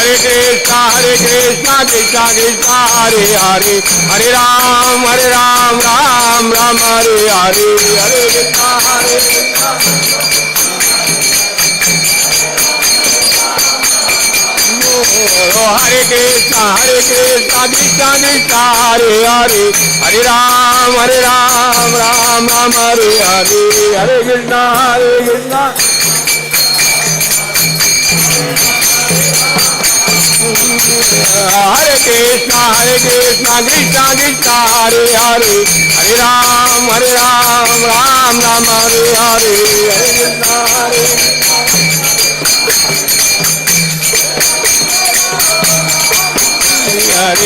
Hare Krishna, Krishna Krishna, Hare Hare, Hare Ram, Ram Ram, Hare Hare, Hare Krishna, Hare Krishna, Krishna Krishna, Hare Hare, Hare Ram, Ram Ram, Hare Hare, Hare Krishna, Krishna. Hare Krishna, Krishna Krishna, Hare Hare, Hare Ram, Ram Ram, Hare Hare, Hare Krishna, Hare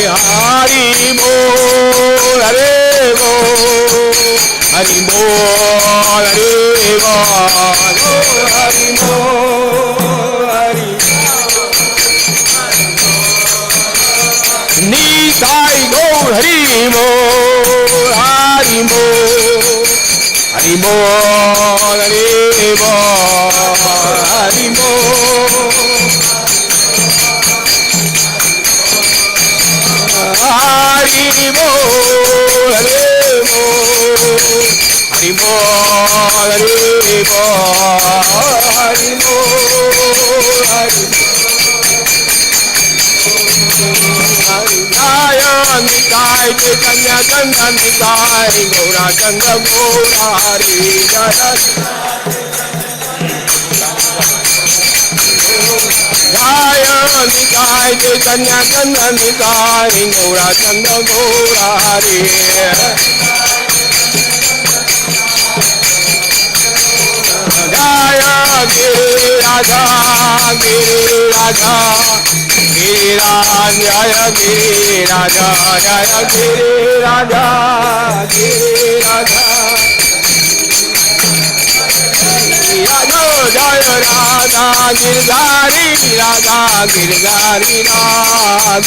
Hari Bol, Hare Bol, Hari Bol, Hare Bol, Hari Bol, Hari Nitai Gaur, Hari Bol, Hari Bol, Hari Bol, Hare Bol, Hari Bol. Hari Bol, Hare Bol, Hari Bol, Hare Bol, Hari Bol, Hari Jaya Nitai Chaitanya Chanda Nitai Gaura Chanda Gaura Hari Jaya Jaya Nitai Chaitanya Chanda Nitai Gaura Chanda Gaura Hari Jaya Giri Radha Giri Radha Giri Radha Jaya Giri Radha Jaya Giri Radha Giri Radha Radha Jaya Radha Girdhari Radha Girdhari Radha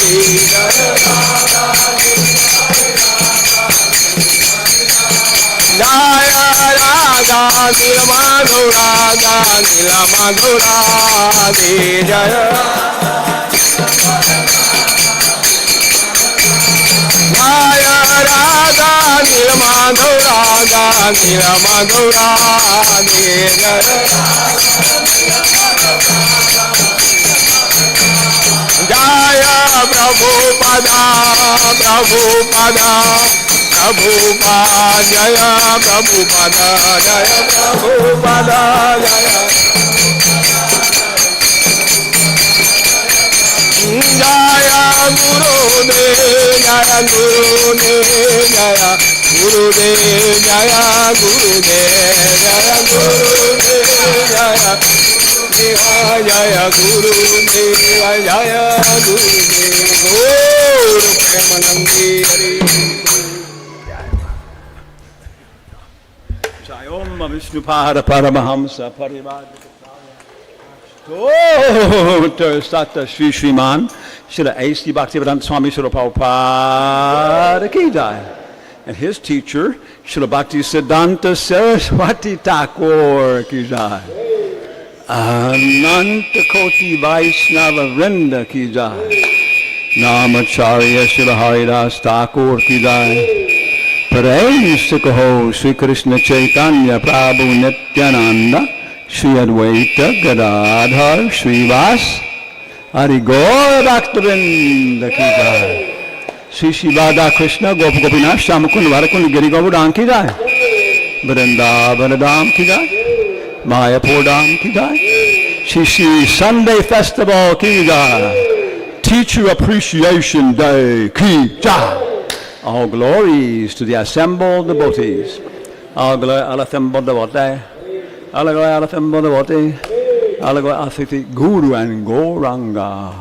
Jaya Radha Nilama Radha Nilama Radha Jaya Jaya Radha Nilama Radha Nilama Radha Jaya Jaya Prabhupada Prabhupada Prabhupada Jaya Prabhupada Jaya Prabhupada Jaya Jaya Gurudev Jaya Gurudev Jaya Gurudev Jaya Gurudev Jaya Gurudev Jaya Jaya Gurudev Jaya Gurudev Guru Premanandi Hari Om Vishnupada Paramahamsa Parivadika Sata Shri Shriman Srila A.C. Bhaktivedanta Swami Srila Prabhupada Ki Jai. And his teacher, Srila Bhakti Siddhanta Saraswati Thakur Ki Jai. Ananta Koti Vaishnava Vrinda Ki Jai. Namacharya Srila Haridas Thakur Ki Jai. Praise Kaho Sri Krishna Chaitanya Prabhu Nityananda Sri Advaita Gadadhara Sri Vas Hari Gaur Bhaktivinoda Ki Jai. Sri Sri Radha Krishna Gopa Gopinath Shamakund Varakund Giri Govardhan Ki Jai. Vrindavan Dham Ki Jai. Mayapur Dham Ki Jai. Sri Sri Sunday Festival Ki Jai. Teacher Appreciation Day Ki Jai. All glories to the assembled devotees. All glory all assembled devotees. All glory all assembled devotees. All glory all Guru and Gauranga.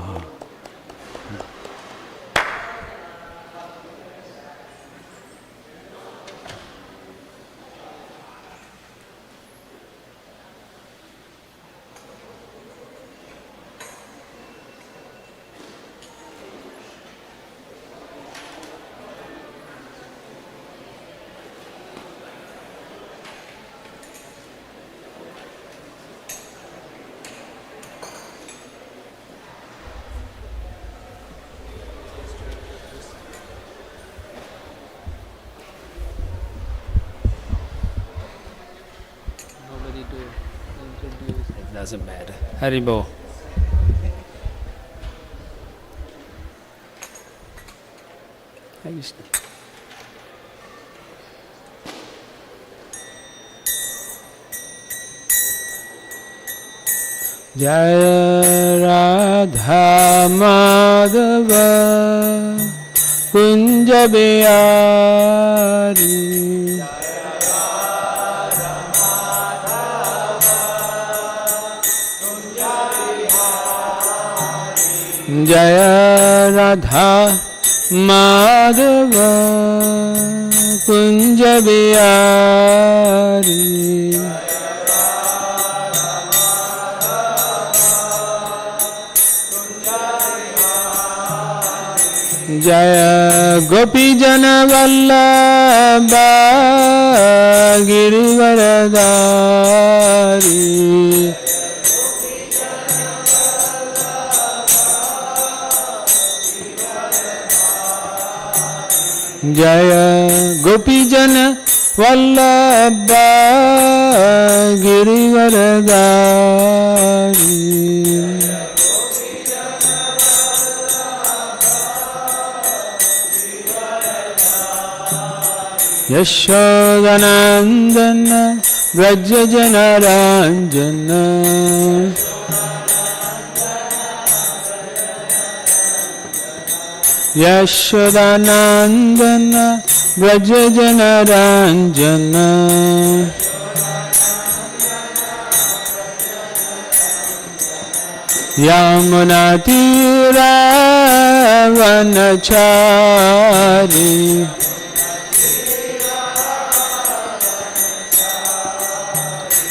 doesn't matter. Haribo. Jaya Radha Madhava Kunja Bihari Jaya Radha Madhava Kunja Bihari Jaya Gopi Jana Vallabha Girivaradari Jaya Gopi Jana Vallabha Girivaradari Yashodanandana Vrajajanaranjana Yashodanandana Vrajajanaranjana Yamunatira Vanachari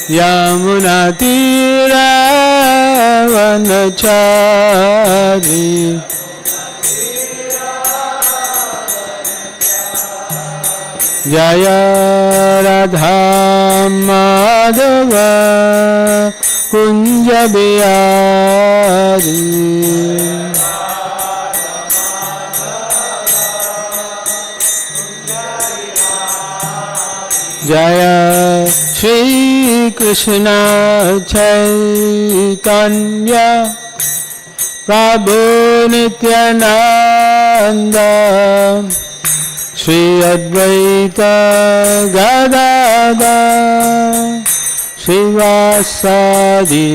Yamunatira Vanachari Jaya Radha Madhava Kunja Bihari Jaya Shri Krishna Chaitanya Prabhu Nityananda Shri Advaita Gadadhara Srivasadi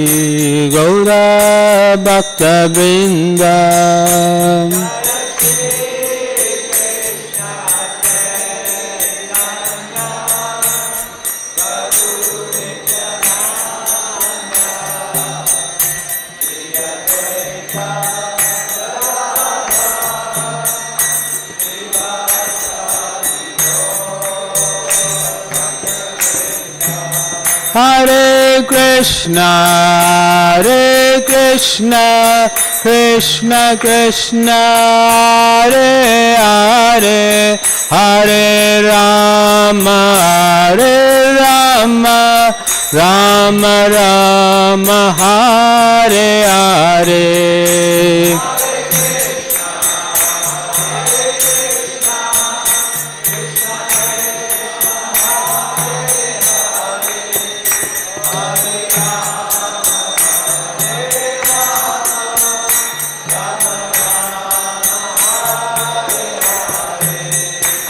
Gaura Bhakta Vrinda Hare Krishna, Krishna Krishna, Hare Hare, Hare Rama, Rama Rama, Hare Hare.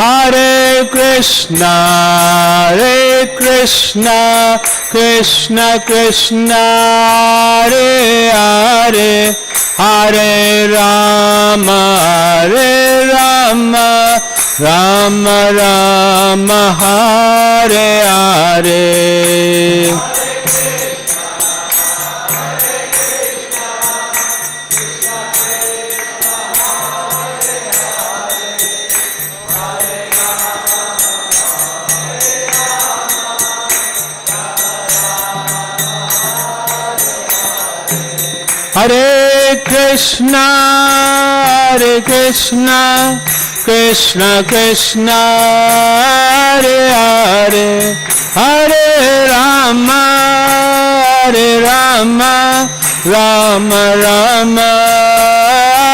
Hare Krishna, Krishna Krishna, Hare Hare, Hare Rama, Rama Rama, Hare Hare. Hare Krishna, Krishna Krishna, Hare Hare, Hare Rama, Rama Rama,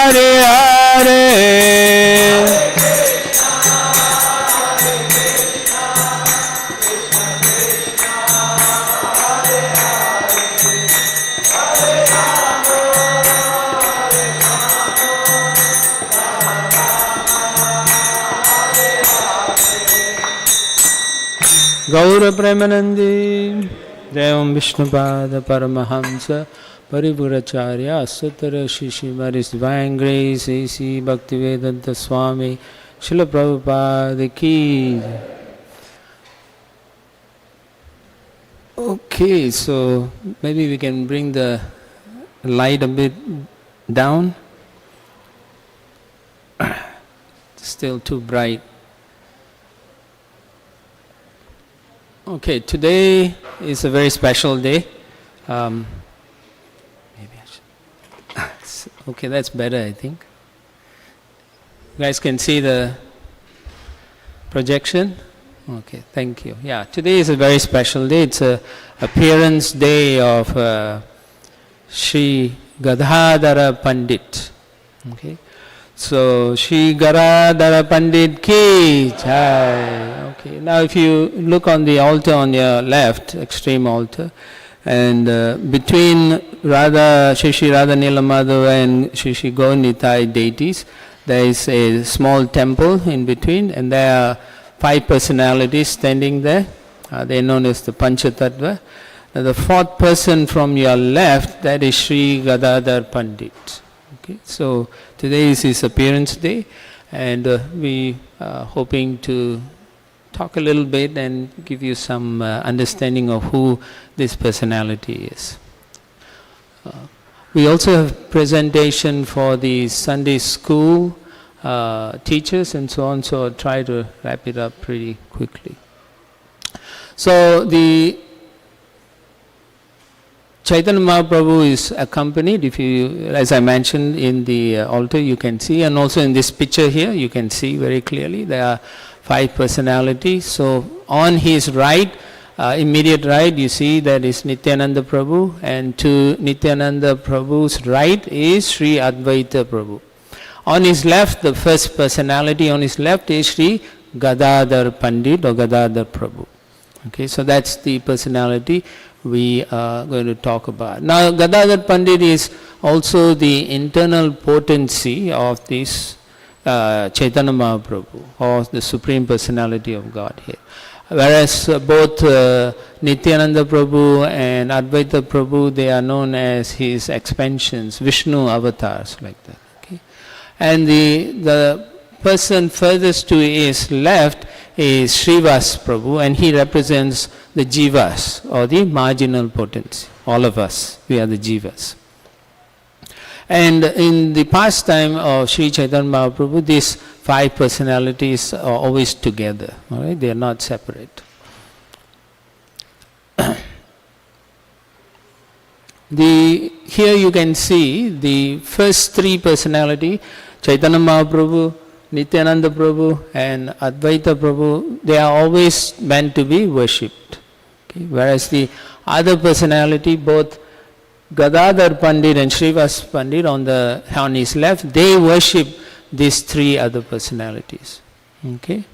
Hare Hare. Gaura Premanandi, Jayam Vishnupada Paramahamsa, Paripuracharya, Sutara Shishi Maris Divine Grace, A.C. Bhaktivedanta Swami, Srila Prabhupada Ki. Okay, so maybe we can bring the light a bit down. Still too bright. Okay, today is a very special day. Maybe I should. Okay, that's better, I think. You guys can see the projection? Okay, thank you. Yeah, today is a very special day. It's a appearance day of Sri Gadadhara Pandit. Okay, so Sri Gadadhara Pandit ki jai. Okay, now if you look on the altar on your left, extreme altar, and between Radha, Shri Radha Nilamadhava and Shri Gauranitai deities, there is a small temple in between, and there are 5 personalities standing there. They are known as the Panchatattva. Now the 4th person from your left, that is Sri Gadadhara Pandit. Okay, so today is his appearance day, and we are hoping to talk a little bit and give you some understanding of who this personality is. We also have presentation for the Sunday school teachers and so on, so I'll try to wrap it up pretty quickly. So the Chaitanya Mahaprabhu is accompanied, if you, as I mentioned in the altar, you can see, and also in this picture here, you can see very clearly there are 5 personalities. So on his right, immediate right, you see that is Nityananda Prabhu, and to Nityananda Prabhu's right is Sri Advaita Prabhu. On his left, the first personality on his left is Sri Gadadhara Pandit or Gadadhara Prabhu. Okay, so that's the personality we are going to talk about. Now, Gadadhara Pandit is also the internal potency of this Chaitanya Mahaprabhu, or the Supreme Personality of Godhead. Whereas both Nityananda Prabhu and Advaita Prabhu, they are known as his expansions, Vishnu avatars, like that. Okay? And the person furthest to his left is Srivas Prabhu, and he represents the Jivas, or the marginal potency. All of us, we are the Jivas. And in the pastime of Sri Chaitanya Mahaprabhu, these 5 personalities are always together. All right? They are not separate. Here you can see the first 3 personalities, Chaitanya Mahaprabhu, Nityananda Prabhu and Advaita Prabhu, they are always meant to be worshipped. Okay? Whereas the other personality, both Gadadhara Pandit and Srivas Pandit on his left, they worship these 3 other personalities. Okay?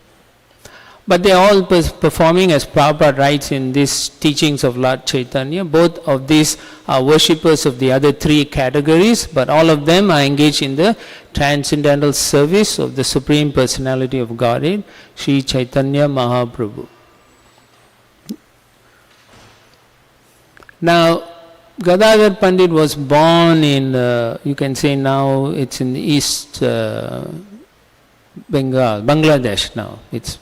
But they are all performing as Prabhupada writes in these teachings of Lord Chaitanya. Both of these are worshippers of the other 3 categories, but all of them are engaged in the transcendental service of the Supreme Personality of Godhead, Sri Chaitanya Mahaprabhu. Now, Gadadhara Pandit was born in, you can say now it's in East Bengal, Bangladesh now. It's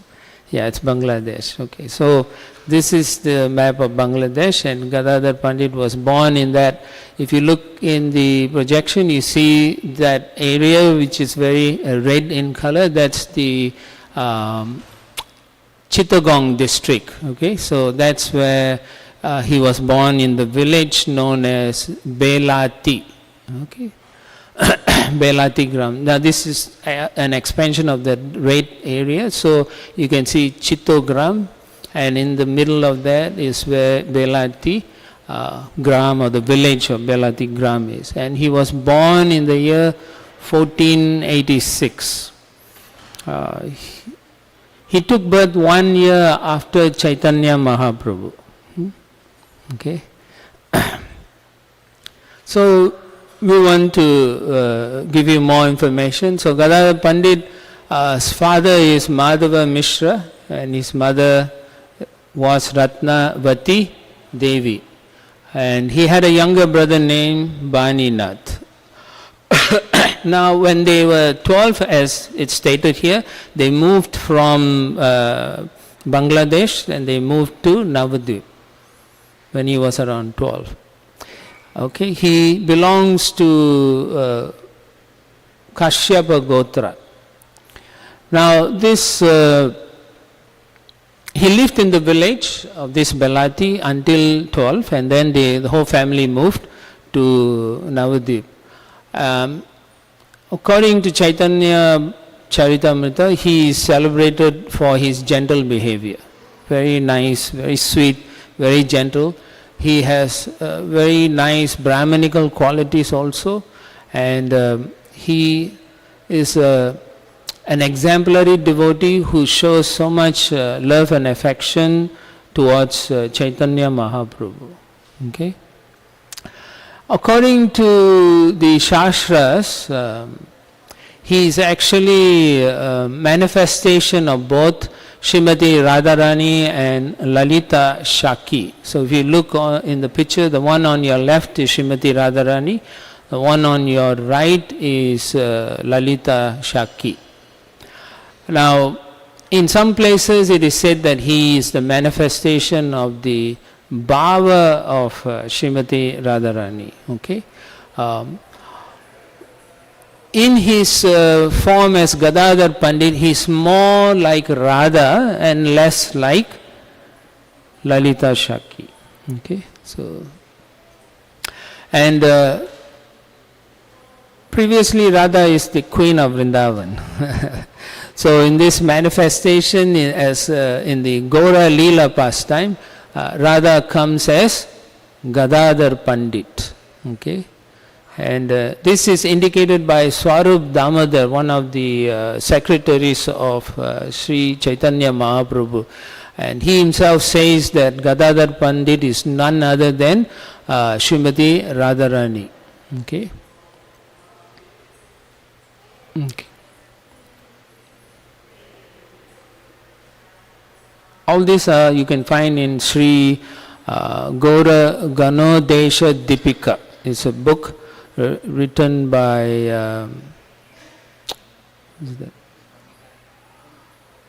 Bangladesh. Okay, so this is the map of Bangladesh, and Gadadhara Pandit was born in that. If you look in the projection, you see that area which is very red in color. That's the Chittagong district. Okay, so that's where he was born, in the village known as Belati. Okay. Belati Gram. Now this is an expansion of that red area. So you can see Chittogram, and in the middle of that is where Belati Gram, or the village of Belati Gram is. And he was born in the year 1486. He took birth 1 year after Chaitanya Mahaprabhu. Okay. So we want to give you more information. So Gadadhara Pandit's father is Madhava Mishra, and his mother was Ratnavati Devi, and he had a younger brother named Baninath. Now, when they were 12, as it's stated here, they moved from Bangladesh and they moved to Navadvip when he was around 12. Okay, he belongs to Kashyapa Gotra. Now, this he lived in the village of this Belati until 12, and then the whole family moved to Navadvip. According to Chaitanya Charitamrita, he is celebrated for his gentle behavior. Very nice, very sweet, very gentle. He has very nice Brahmanical qualities also, and he is an exemplary devotee who shows so much love and affection towards Chaitanya Mahaprabhu. Okay? According to the Shastras, he is actually a manifestation of both Srimati Radharani and Lalita Shaki. So if you look in the picture, the one on your left is Srimati Radharani, the one on your right is Lalita Shaki. Now, in some places it is said that he is the manifestation of the Bhava of Srimati Radharani. Okay? In his form as Gadadhara Pandit, he is more like Radha and less like Lalita Shaki. Okay? So, and previously Radha is the queen of Vrindavan. So in this manifestation, as in the Gora Leela pastime, Radha comes as Gadadhara Pandit. Okay? And this is indicated by Swarup Damodar, one of the secretaries of Sri Chaitanya Mahaprabhu. And he himself says that Gadadhara Pandit is none other than Srimati Radharani. Okay? Okay. All this you can find in Sri Gaura Ganodesha Dipika. It's a book written by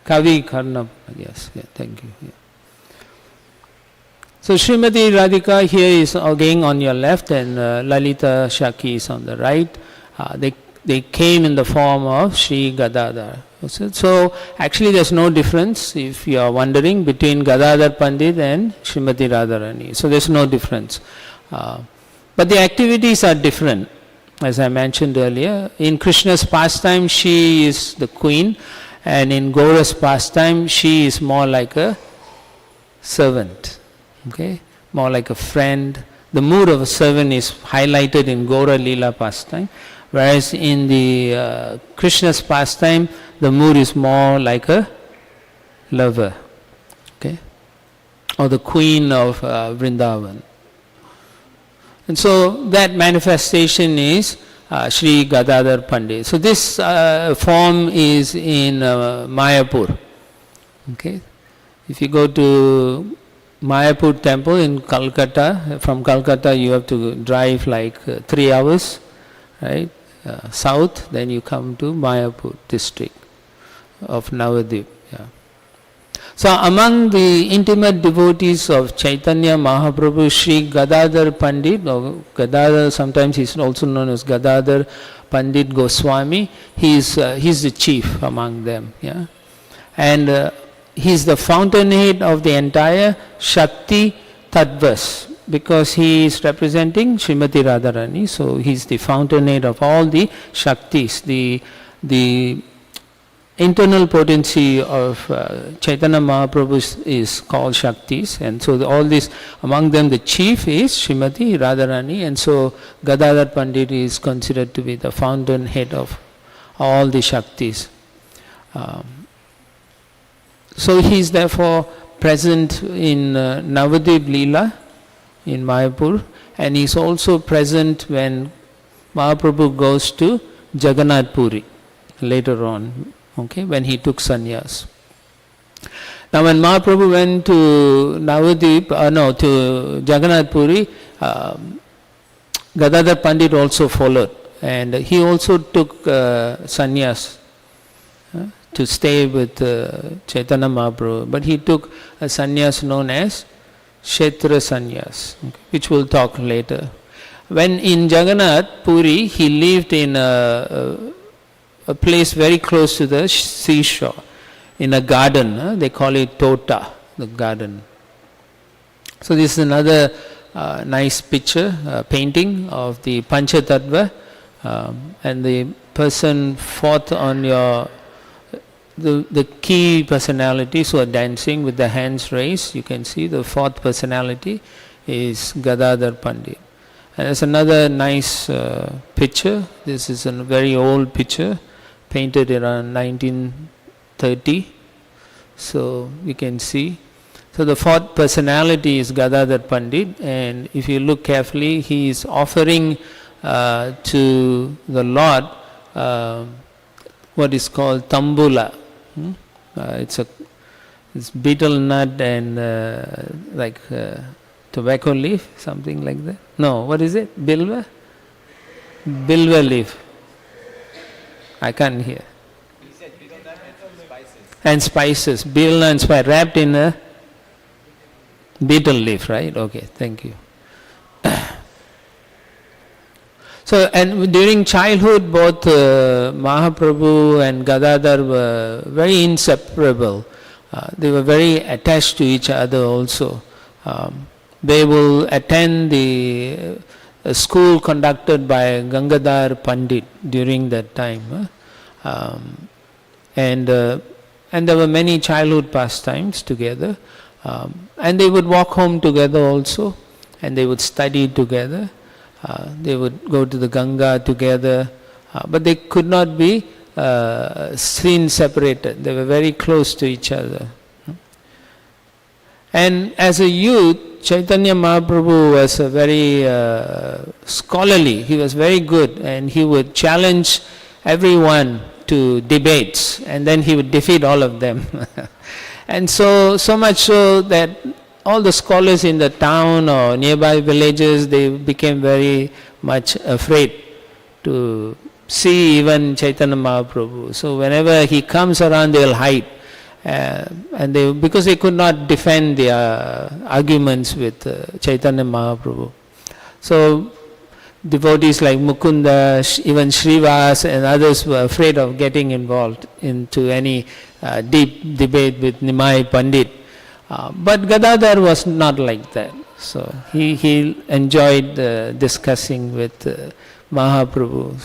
Kavi Karnap. Yes, yeah, thank you. Yeah. So Srimati Radhika here is again on your left, and Lalita Shaki is on the right. They came in the form of Sri Gadadhara. So actually there's no difference, if you are wondering, between Gadadhara Pandit and Srimati Radharani. So there's no difference. But the activities are different, as I mentioned earlier. In Krishna's pastime, she is the queen, and in Gaura's pastime, she is more like a servant, okay, more like a friend. The mood of a servant is highlighted in Gaura Leela pastime, whereas in the Krishna's pastime, the mood is more like a lover, okay, or the queen of Vrindavan. And so that manifestation is Sri Gadadhara Pandit. So this form is in Mayapur. Okay, if you go to Mayapur temple in Calcutta, from Calcutta you have to drive like 3 hours, right, south, then you come to Mayapur district of Navadvip. Yeah. So among the intimate devotees of Chaitanya Mahaprabhu, Sri Gadadhara Pandit, or Gadadhara, sometimes he is also known as Gadadhara Pandit Goswami, he is the chief among them. Yeah? And he is the fountainhead of the entire Shakti Tattvas, because he is representing Srimati Radharani, so he is the fountainhead of all the Shaktis. The internal potency of Chaitanya Mahaprabhu is called Shaktis, and so all this, among them the chief is Srimati Radharani, and so Gadadhara Pandit is considered to be the fountainhead of all the Shaktis. So he is therefore present in Navadvip Leela in Mayapur, and he is also present when Mahaprabhu goes to Jagannath Puri later on, okay, when he took sannyas. Now when Mahaprabhu went to to Jagannath Puri, Gadadhara Pandit also followed, and he also took sannyas to stay with Chaitanya Mahaprabhu, but he took a sannyas known as Kshetra sannyas, which we'll talk later. When in Jagannath Puri, he lived in a place very close to the seashore, in a garden. They call it Tota, the garden. So this is another nice picture, painting of the Panchatattva, and the person fourth on your, the key personalities who are dancing with the hands raised. You can see the fourth personality is Gadadhara Pandit. And there's another nice picture. This is a very old picture, painted around 1930. So you can see. So the fourth personality is Gadadhara Pandit, and if you look carefully, he is offering to the Lord what is called tambula. It's betel nut and tobacco leaf, something like that. No, what is it? Bilva? Bilva leaf. I can't hear. He said betel nut and spices. And spices. Betel nut and spice wrapped in a betel leaf, right? Okay, thank you. So, and during childhood, both Mahaprabhu and Gadadhar were very inseparable. They were very attached to each other also. They will attend the school conducted by Gangadhar Pandit during that time. And there were many childhood pastimes together. And they would walk home together also, and they would study together. They would go to the Ganga together, but they could not be seen separated. They were very close to each other. And as a youth, Chaitanya Mahaprabhu was a very scholarly. He was very good, and he would challenge everyone to debates, and then he would defeat all of them. And so much so that all the scholars in the town or nearby villages, they became very much afraid to see even Chaitanya Mahaprabhu. So whenever he comes around, they will hide. And because they could not defend their arguments with Chaitanya Mahaprabhu. So devotees like Mukunda, even Srivas and others were afraid of getting involved into any deep debate with Nimai Pandit. But Gadadhar was not like that. So he enjoyed discussing with Mahaprabhu.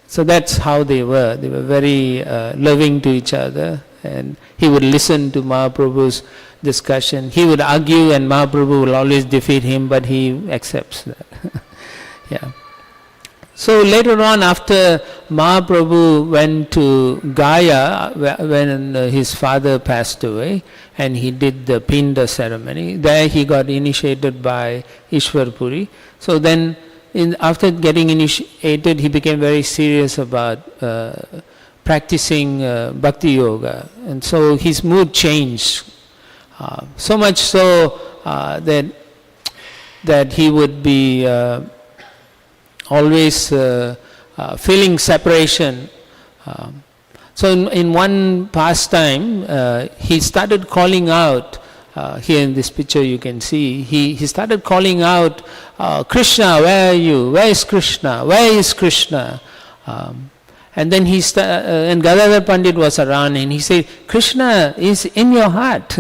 So that's how they were. They were very loving to each other, and he would listen to Mahaprabhu's discussion. He would argue, and Mahaprabhu will always defeat him, but he accepts that. Yeah. So later on, after Mahaprabhu went to Gaya when his father passed away, and he did the Pinda ceremony, there he got initiated by Ishwar Puri. So then, after getting initiated, he became very serious about practicing Bhakti Yoga. And so his mood changed. So much so that he would be always feeling separation. So in one pastime, he started calling out, here in this picture you can see, he started calling out, Krishna, where are you? Where is Krishna? Where is Krishna? And then and Gadadhar Pandit was around, and he said, Krishna is in your heart.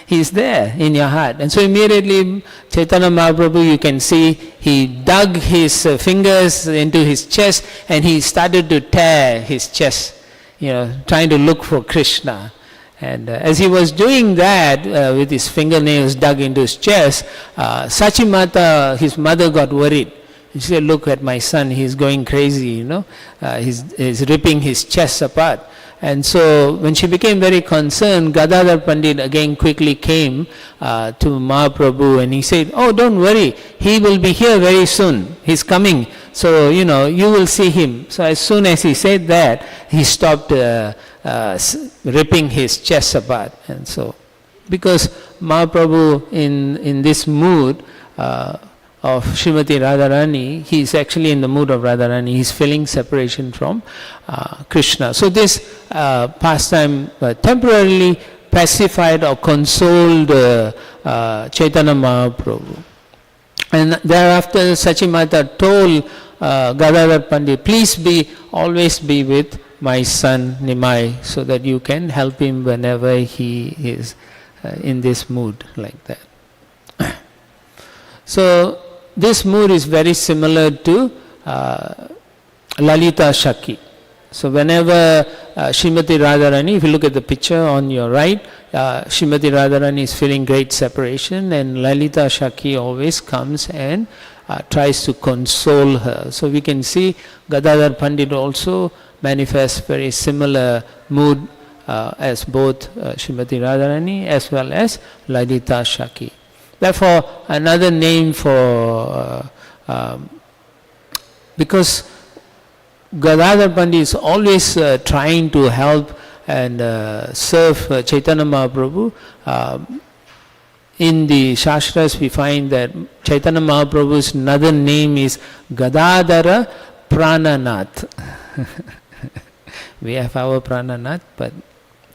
He is there in your heart. And so immediately Chaitanya Mahaprabhu, you can see, he dug his fingers into his chest, and he started to tear his chest, trying to look for Krishna. And as he was doing that, with his fingernails dug into his chest, Sachimata, his mother, got worried. She said, look at my son, he's going crazy, he's ripping his chest apart. And so when she became very concerned, Gadadhar Pandit again quickly came to Mahaprabhu, and he said, oh, don't worry, he will be here very soon, he's coming. So, you will see him. So as soon as he said that, he stopped ripping his chest apart. And so, because Mahaprabhu in this mood of Srimati Radharani, he is actually in the mood of Radharani. He is feeling separation from Krishna. So this pastime temporarily pacified or consoled Chaitanya Mahaprabhu. And thereafter Sachimata told Gadadhara Pandit, please always be with my son Nimai, so that you can help him whenever he is in this mood like that. So this mood is very similar to Lalita Shaki. So whenever Srimati Radharani, if you look at the picture on your right, Srimati Radharani is feeling great separation, and Lalita Shaki always comes and tries to console her. So we can see Gadadhar Pandit also manifests very similar mood as both Srimati Radharani as well as Lalita Shaki. Therefore, another name for, because Gadadhar Pandit is always trying to help and serve Chaitanya Mahaprabhu. In the Shastras we find that Chaitanya Mahaprabhu's another name is Gadadhara Prananath. We have our Prananath, but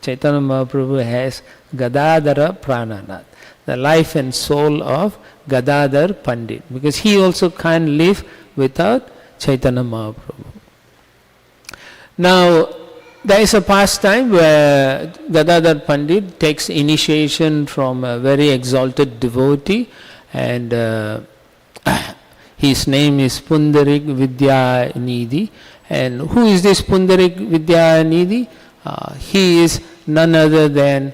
Chaitanya Mahaprabhu has Gadadhara Prananath, the life and soul of Gadadhar Pandit, because he also can't live without Chaitanya Mahaprabhu. Now, there is a pastime where Gadadhar Pandit takes initiation from a very exalted devotee, and his name is Pundarik Vidya Nidhi. And who is this Pundarik Vidya Nidhi? He is none other than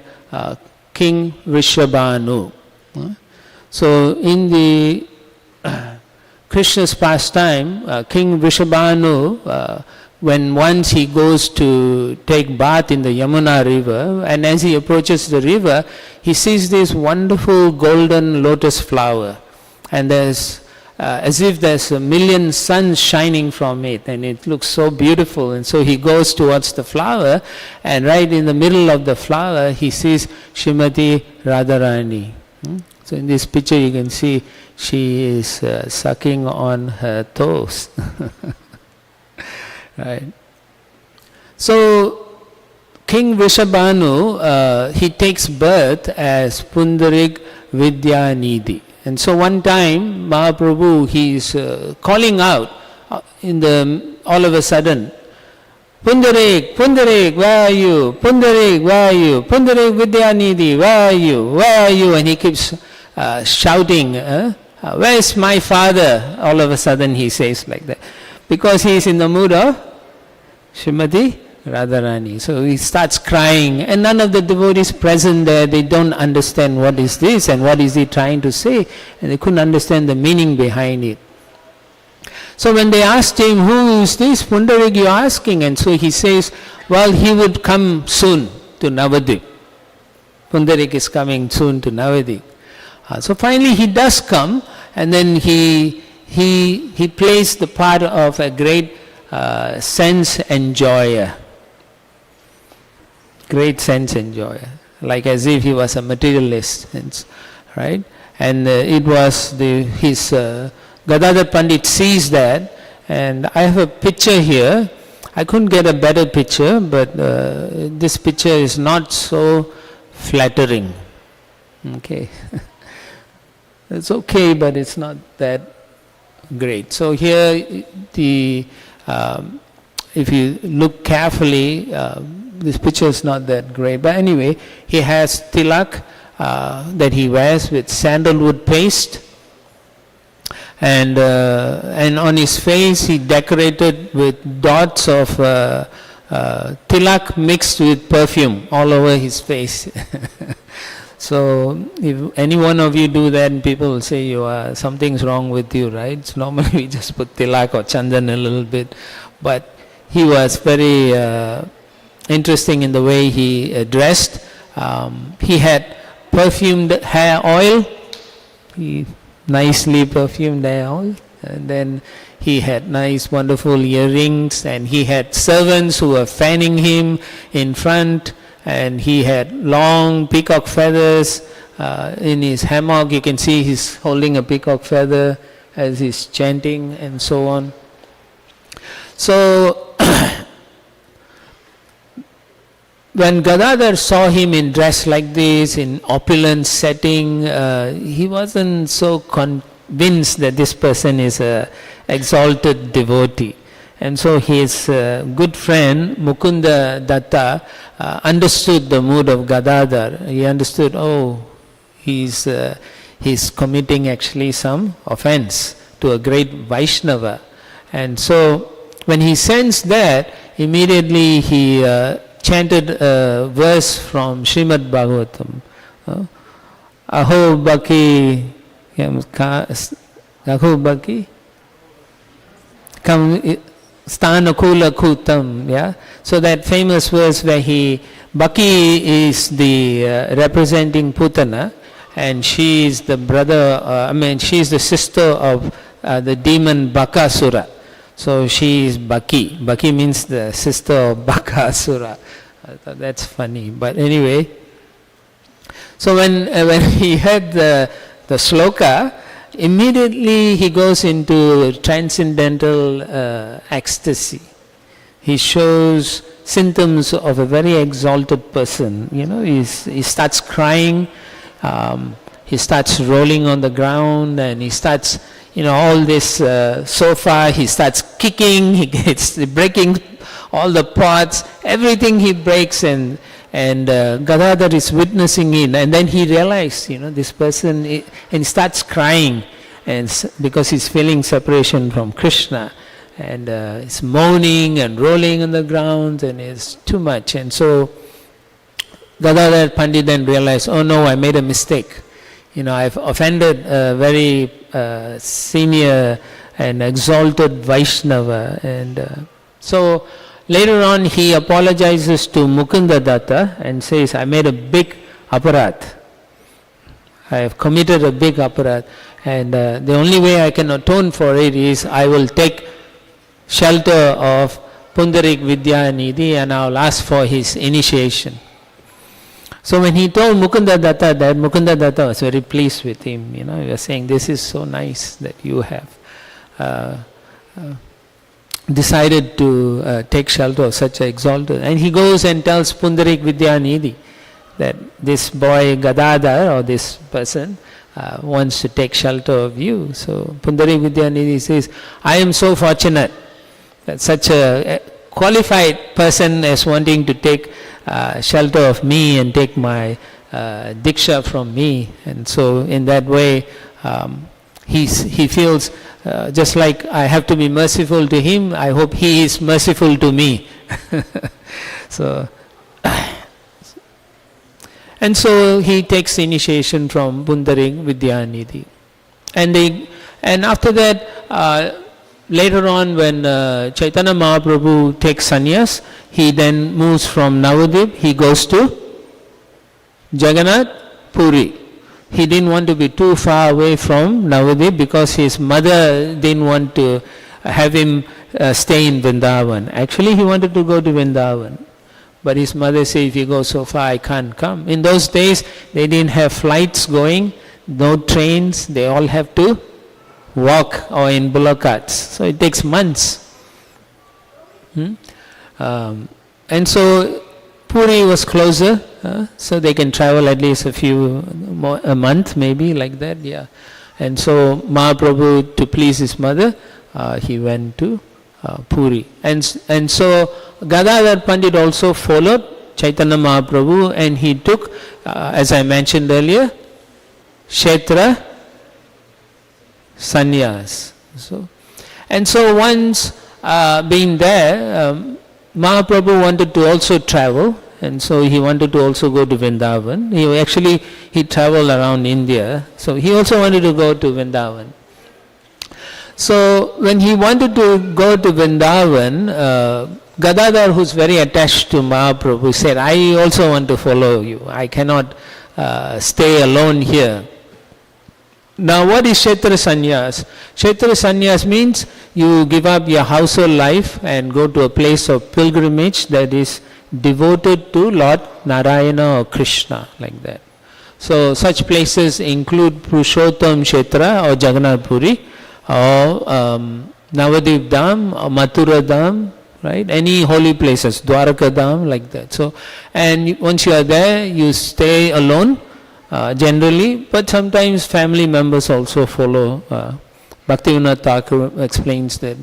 King Vrishabhanu. So in the Krishna's pastime, King Vrishabhanu, when once he goes to take bath in the Yamuna river, and as he approaches the river, he sees this wonderful golden lotus flower, and there's as if there's a million suns shining from it, and it looks so beautiful. And so he goes towards the flower, and right in the middle of the flower he sees Srimati Radharani. So in this picture you can see she is sucking on her toes. Right. So King Vrishabhanu, he takes birth as Pundarik Vidya Nidhi. And so one time Mahaprabhu, he is calling out all of a sudden, Pundarik, Pundarik, where are you? Pundarik, where are you? Pundarik Vidya Nidhi, where are you? Where are you? And he keeps shouting, where is my father? All of a sudden he says like that, because he is in the mood of Srimati Radharani. So he starts crying, and none of the devotees present there, they don't understand what is this and what is he trying to say, and they couldn't understand the meaning behind it. So when they asked him, who is this Pundarik you are asking? And so he says, well, he would come soon to Navadvip. Pundarik is coming soon to Navadvip. So finally he does come, and then he plays the part of a great sense enjoyer. Great sense enjoyer, like as if he was a materialist, right? And it was his Gadadhar Pandit sees that, and I have a picture here. I couldn't get a better picture, but this picture is not so flattering. Okay, it's okay, but it's not that great. So here, if you look carefully, this picture is not that great. But anyway, he has tilak that he wears with sandalwood paste, and on his face he decorated with dots of tilak mixed with perfume all over his face. So if any one of you do that, people will say something's wrong with you, right? So normally we just put tilak or chandan a little bit, but he was very interesting in the way he dressed. He had perfumed hair oil, nicely perfumed hair oil, And then he had nice, wonderful earrings, and he had servants who were fanning him in front, and he had long peacock feathers in his hammock. You can see he's holding a peacock feather as he's chanting and so on. So when Gadadhar saw him in dress like this, in opulent setting, he wasn't so convinced that this person is a exalted devotee. And so his good friend Mukunda Datta understood the mood of Gadadhar. He understood, he's committing actually some offense to a great Vaishnava. And so when he sensed that, immediately he chanted a verse from Srimad Bhagavatam. Aho Bhaki, Aho Bhaki, Kam Stanakula Kutam, yeah. So that famous verse where Bhaki is the representing Putana, and she is the she is the sister of the demon Bakasura. So she is Bhaki. Bhaki means the sister of Bakasura. I thought that's funny. But anyway, so when he heard the sloka, immediately he goes into transcendental ecstasy. He shows symptoms of a very exalted person. He starts crying, he starts rolling on the ground, and he starts, all this sofa, he starts kicking, he gets breaking all the pots, everything he breaks, and Gadadhar is witnessing it, and then he realized, this person, and he starts crying, and because he's feeling separation from Krishna, and he's moaning and rolling on the ground, and it's too much. And so Gadadhar Pandit then realized, oh no, I made a mistake. I've offended a very senior and exalted Vaishnava. And so later on he apologizes to Mukunda Datta and says, I made a big aparat. I have committed a big aparat, and the only way I can atone for it is I will take shelter of Pundarik Vidyanidhi and I will ask for his initiation. So when he told Mukunda Datta that, Mukunda Datta was very pleased with him. He was saying, this is so nice that you have decided to take shelter of such an exalted. And he goes and tells Pundarik Vidyanidhi that this boy Gadadhar, or this person, wants to take shelter of you. So Pundarik Vidyanidhi says, I am so fortunate that such a qualified person is wanting to take shelter of me and take my diksha from me. And so in that way, he feels just like I have to be merciful to him, I hope he is merciful to me. And so he takes initiation from Pundarik Vidyanidhi. And after that, later on when Chaitanya Mahaprabhu takes sannyas, he then moves from Navadvip, he goes to Jagannath Puri. He didn't want to be too far away from Navadvip because his mother didn't want to have him stay in Vrindavan. Actually he wanted to go to Vrindavan. But his mother said, if you go so far, I can't come. In those days, they didn't have flights going, no trains, they all have to walk or in bullock carts. So it takes months. And so Puri was closer, so they can travel at least a month maybe, like that, yeah. And so Mahaprabhu, to please his mother, he went to Puri. And so Gadadhar Pandit also followed Chaitanya Mahaprabhu, and he took, as I mentioned earlier, Kshetra Sannyas. So once being there, Mahaprabhu wanted to also travel, and so he wanted to also go to Vrindavan. He traveled around India, so he also wanted to go to Vrindavan. So when he wanted to go to Vrindavan, Gadadhar, who's very attached to Mahaprabhu, said, I also want to follow you. I cannot stay alone here. Now what is Kshetra Sannyas? Kshetra Sannyas means you give up your household life and go to a place of pilgrimage that is devoted to Lord Narayana or Krishna, like that. So such places include Purushottam Kshetra or Jagannath Puri or Navadvip Dham or Mathura Dham, right? Any holy places, Dwaraka Dham, like that. So, and once you are there, you stay alone. Generally, but sometimes family members also follow. Bhaktivinoda Thakur explains that,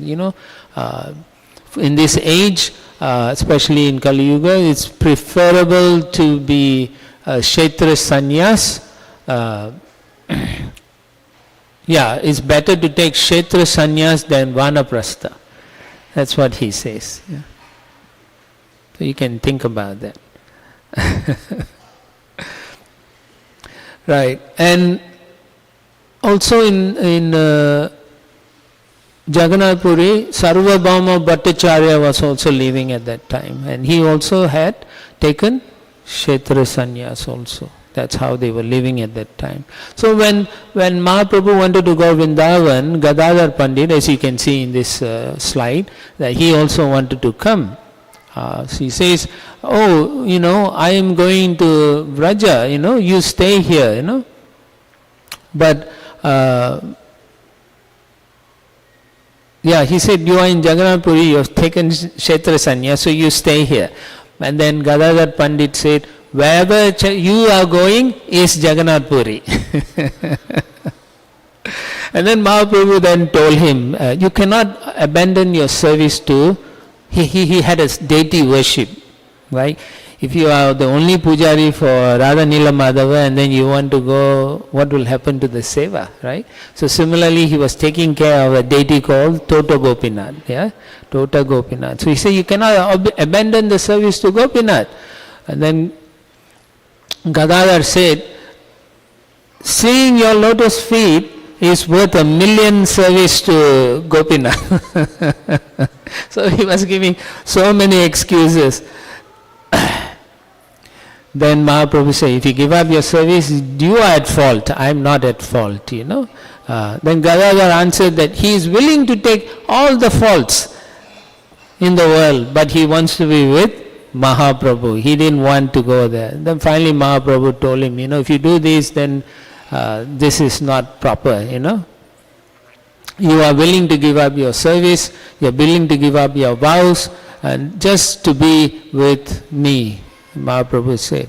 in this age, especially in Kali Yuga, it's preferable to be Kshetra Sannyas. It's better to take Kshetra Sannyas than Vanaprastha. That's what he says. Yeah. So you can think about that. Right, and also in Jagannath Puri, Sarvabhauma Bhattacharya was also living at that time, and he also had taken Kshetra Sannyas also. That's how they were living at that time. So when Mahaprabhu wanted to go Vrindavan, Gadadhara Pandit, as you can see in this slide, that he also wanted to come. So he says, I am going to Vraja, you stay here, But, he said, you are in Jagannath Puri, you have taken Kshetra Sanya, so you stay here. And then Gadadhar Pandit said, wherever you are going is Jagannath Puri. And then Mahaprabhu then told him, you cannot abandon your service to. He had a deity worship, right? If you are the only pujari for Radha Nila Madhava and then you want to go, what will happen to the seva, right? So similarly, he was taking care of a deity called Tota Gopinath, Tota Gopinath. So he said, you cannot abandon the service to Gopinath. And then Gadadhar said, seeing your lotus feet is worth 1,000,000 service to Gopinath. So he was giving so many excuses. Then Mahaprabhu said, if you give up your service, you are at fault. I am not at fault, Then Gadadhar answered that he is willing to take all the faults in the world, but he wants to be with Mahaprabhu. He didn't want to go there. Then finally Mahaprabhu told him, if you do this, then this is not proper, You are willing to give up your service, you are willing to give up your vows, and just to be with me, Mahaprabhu said.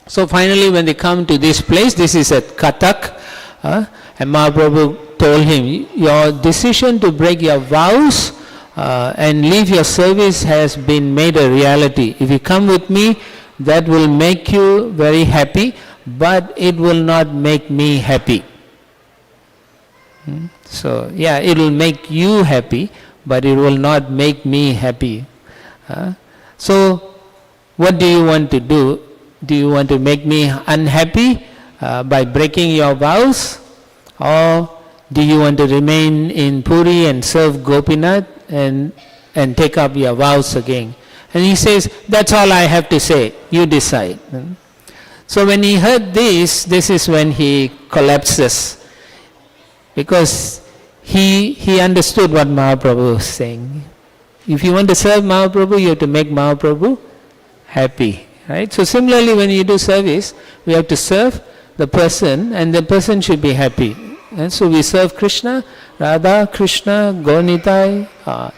So finally when they come to this place, this is at Katak, and Mahaprabhu told him, your decision to break your vows and leave your service has been made a reality. If you come with me, that will make you very happy, but it will not make me happy. So, it will make you happy, but it will not make me happy. So, what do you want to do? Do you want to make me unhappy by breaking your vows? Or do you want to remain in Puri and serve Gopinath and take up your vows again? And he says, that's all I have to say, you decide. So when he heard this is when he collapses, because he understood what Mahaprabhu was saying. If you want to serve Mahaprabhu, you have to make Mahaprabhu happy, right? So similarly, when you do service, we have to serve the person, and the person should be happy. And so we serve Krishna, Radha, Krishna, Gaunitai,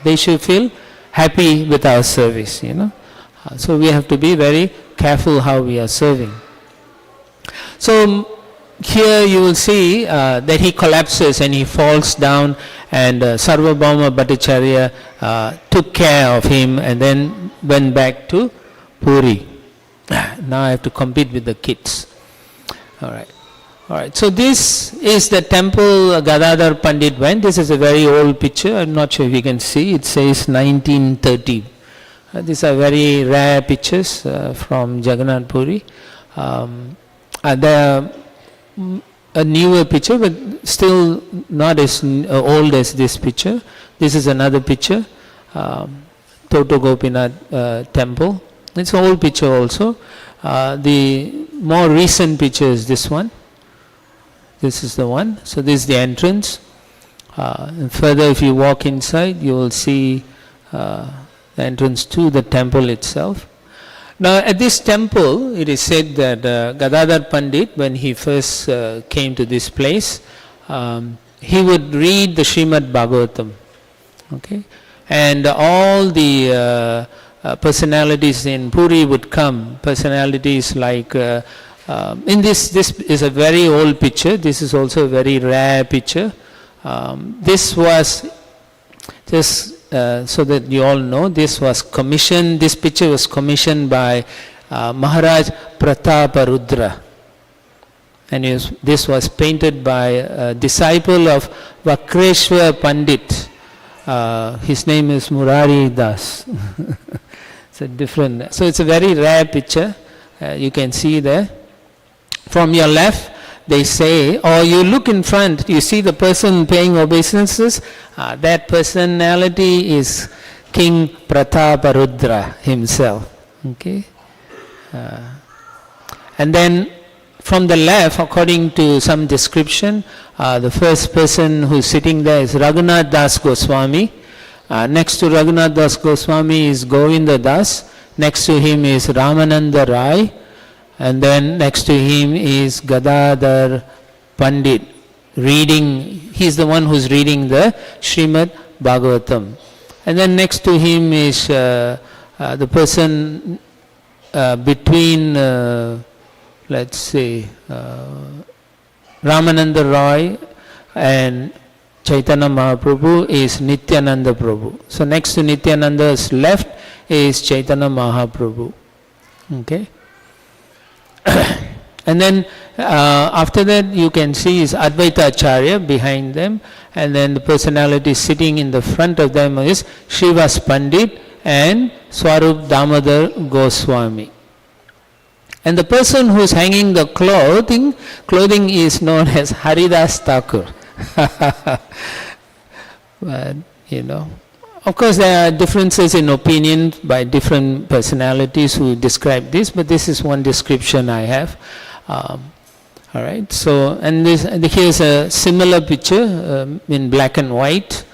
they should feel happy with our service, So we have to be very careful how we are serving. So here you will see that he collapses and he falls down, and Sarvabhauma Bhattacharya took care of him and then went back to Puri. Now I have to compete with the kids. Alright, so this is the temple Gadadhar Pandit went. This is a very old picture. I'm not sure if you can see. It says 1930. These are very rare pictures from Jagannath Puri. There are a newer picture, but still not as old as this picture. This is another picture, Tota Gopinath temple. It's an old picture also. The more recent picture is this one. This is the one. So this is the entrance. And further, if you walk inside, you will see the entrance to the temple itself. Now, at this temple, it is said that Gadadhara Pandit, when he first came to this place, he would read the Srimad Bhagavatam. Okay, and all the personalities in Puri would come. Personalities like in this is a very old picture. This is also a very rare picture. This was just so that you all know, this was commissioned. This picture was commissioned by Maharaj Prataparudra, and this was painted by a disciple of Vakreshwar Pandit. His name is Murari Das. It's a different. So it's a very rare picture. You can see there. From your left, they say, or you look in front, you see the person paying obeisances. That personality is King Prataparudra himself. Okay, and then from the left, according to some description, the first person who is sitting there is Raghunath Das Goswami. Next to Raghunath Das Goswami is Govinda Das. Next to him is Ramananda Rai. And then next to him is Gadadhara Pandit reading. He's the one who's reading the Srimad Bhagavatam. And then next to him is the person between, let's say, Ramananda Roy and Chaitanya Mahaprabhu is Nityananda Prabhu. So next to Nityananda's left is Chaitanya Mahaprabhu. Okay. And then after that you can see is Advaita Acharya behind them, and then the personality sitting in the front of them is Srivas Pandit and Swarup Damodar Goswami. And the person who is hanging the clothing is known as Haridas Thakur. But you know, of course there are differences in opinion by different personalities who describe this, but this is one description I have. All right, so and here's a similar picture in black and white.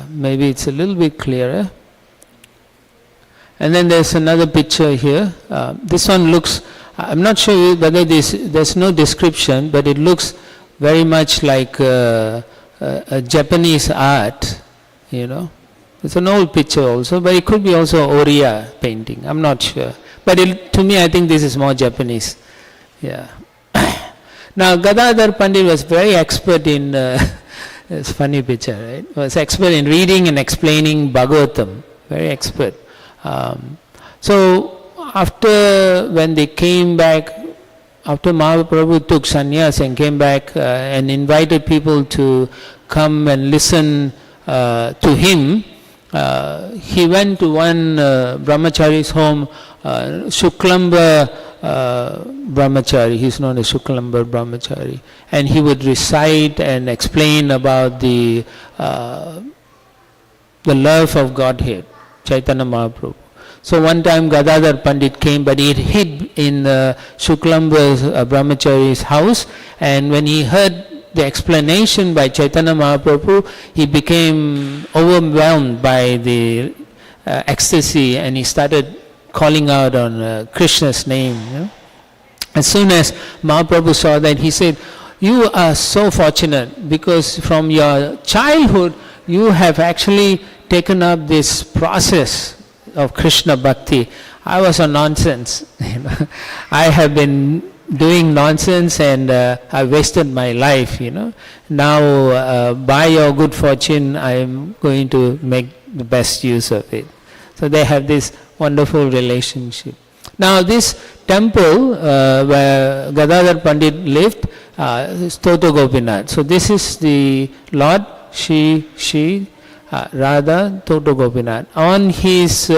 Maybe it's a little bit clearer. And then there's another picture here. This one looks, I'm not sure whether there's no description, but it looks very much like a Japanese art, you know. It's an old picture also, but it could be also Oriya painting. I'm not sure. But to me, I think this is more Japanese. Yeah. Now, Gadadhara Pandit was very expert in, it's a funny picture, right? Was expert in reading and explaining Bhagavatam. Very expert. So, after when they came back, after Mahaprabhu took sannyas and came back and invited people to come and listen to him, he went to one brahmachari's home, Shuklamba Brahmachari. He's known as Shuklamba Brahmachari, and he would recite and explain about the love of Godhead, Chaitanya Mahaprabhu. So one time Gadadhara Pandit came, but he hid in Shuklamba's Brahmachari's house, and when he heard the explanation by Chaitanya Mahaprabhu, he became overwhelmed by the ecstasy, and he started calling out on Krishna's name. You know? As soon as Mahaprabhu saw that, he said, "You are so fortunate, because from your childhood you have actually taken up this process of Krishna Bhakti. I was a nonsense. You know? I have been doing nonsense and I wasted my life, you know. Now by your good fortune I am going to make the best use of it." So they have this wonderful relationship. Now this temple where Gadadhara Pandit lived is Toto Gopinath. So this is the Lord Shri Radha Toto Gopinath. On his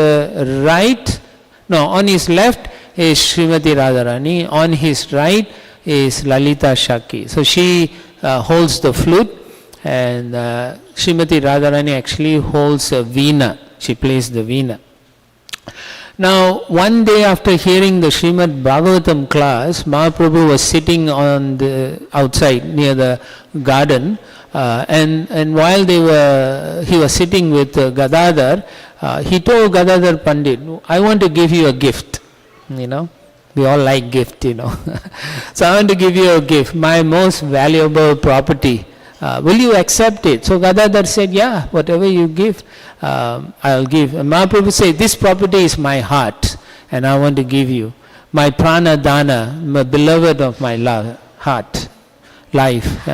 on his left is Srimati Radharani. On his right is Lalita Shaki. So she holds the flute, and Srimati Radharani actually holds a veena. She plays the veena. Now, one day after hearing the Srimad Bhagavatam class, Mahaprabhu was sitting on the outside near the garden, and while he was sitting with Gadadhara, he told Gadadhara Pandit, I want to give you a gift, We all like gift, So I want to give you a gift, my most valuable property. Will you accept it? So Gadadhara said, yeah, whatever you give, I'll give. And Mahaprabhu said, this property is my heart, and I want to give you. My prana dana, my beloved of my heart, life.